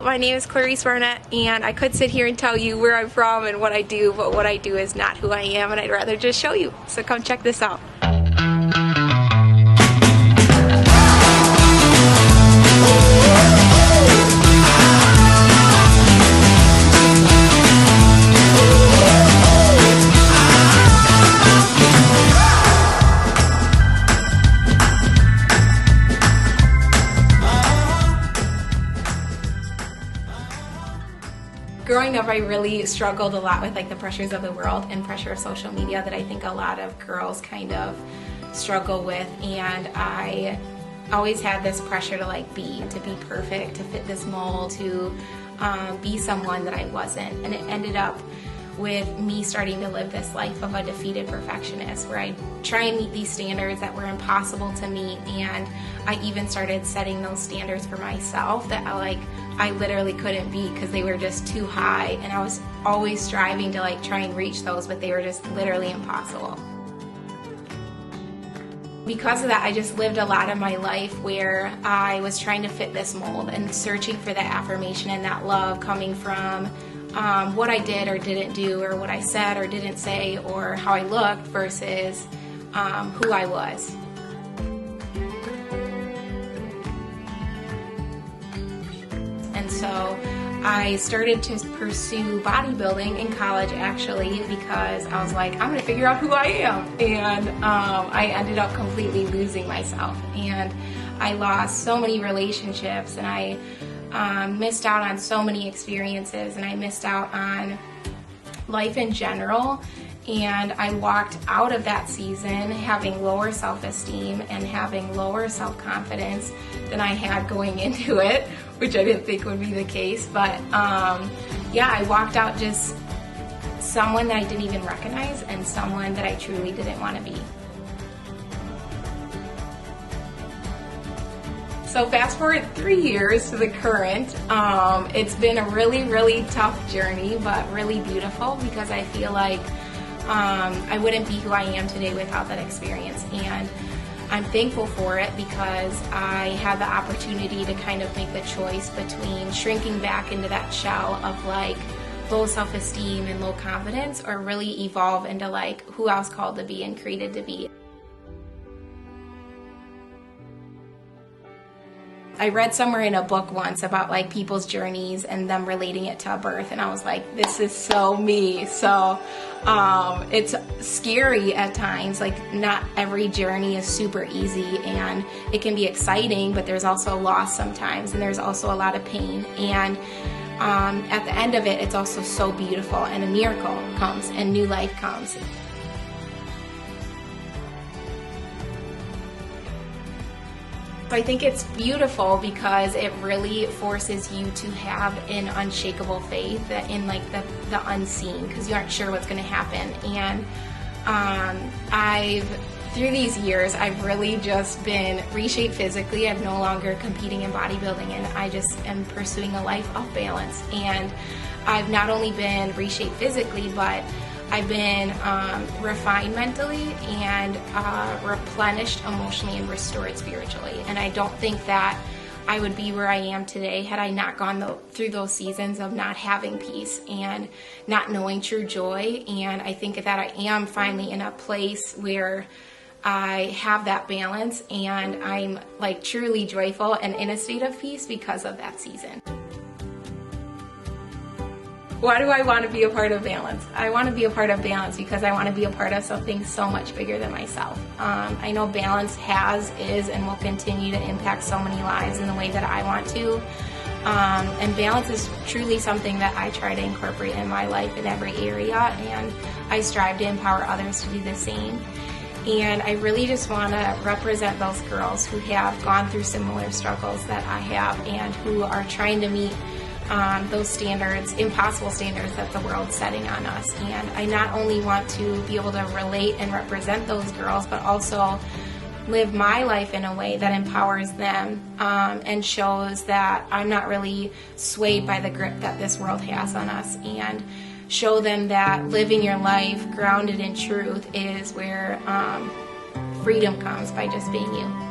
my name is Clarice Barnett, and I could sit here and tell you where I'm from and what I do, but what I do is not who I am, and I'd rather just show you. So come check this out. Growing up, I really struggled a lot with like the pressures of the world and pressure of social media that I think a lot of girls kind of struggle with, and I always had this pressure to be perfect, to fit this mold, to be someone that I wasn't, and it ended up with me starting to live this life of a defeated perfectionist where I try and meet these standards that were impossible to meet, and I even started setting those standards for myself that I literally couldn't beat because they were just too high, and I was always striving to try and reach those, but they were just literally impossible. Because of that, I just lived a lot of my life where I was trying to fit this mold and searching for that affirmation and that love coming from what I did or didn't do, or what I said or didn't say, or how I looked versus who I was. And so I started to pursue bodybuilding in college, actually, because I was like, I'm going to figure out who I am. And I ended up completely losing myself. And I lost so many relationships, and I missed out on so many experiences, and I missed out on life in general. And I walked out of that season having lower self-esteem and having lower self-confidence than I had going into it, which I didn't think would be the case. But yeah, I walked out just someone that I didn't even recognize and someone that I truly didn't want to be. So fast forward 3 years to the current. It's been a really, really tough journey, but really beautiful, because I feel like I wouldn't be who I am today without that experience, and I'm thankful for it because I had the opportunity to kind of make the choice between shrinking back into that shell of low self-esteem and low confidence, or really evolve into who I was called to be and created to be. I read somewhere in a book once about people's journeys and them relating it to a birth, and I was like, this is so me. So it's scary at times. Not every journey is super easy, and it can be exciting, but there's also loss sometimes, and there's also a lot of pain. And at the end of it, it's also so beautiful, and a miracle comes and new life comes. I think it's beautiful because it really forces you to have an unshakable faith in the unseen, because you aren't sure what's going to happen. And through these years, I've really just been reshaped physically. I'm no longer competing in bodybuilding, and I just am pursuing a life of balance. And I've not only been reshaped physically, but I've been refined mentally and replenished emotionally and restored spiritually. And I don't think that I would be where I am today had I not gone through those seasons of not having peace and not knowing true joy. And I think that I am finally in a place where I have that balance, and I'm truly joyful and in a state of peace because of that season. Why do I want to be a part of balance? I want to be a part of balance because I want to be a part of something so much bigger than myself. I know balance is, and will continue to impact so many lives in the way that I want to. And balance is truly something that I try to incorporate in my life in every area, and I strive to empower others to do the same. And I really just want to represent those girls who have gone through similar struggles that I have, and who are trying to meet those standards, impossible standards that the world's setting on us. And I not only want to be able to relate and represent those girls, but also live my life in a way that empowers them and shows that I'm not really swayed by the grip that this world has on us, and show them that living your life grounded in truth is where freedom comes, by just being you.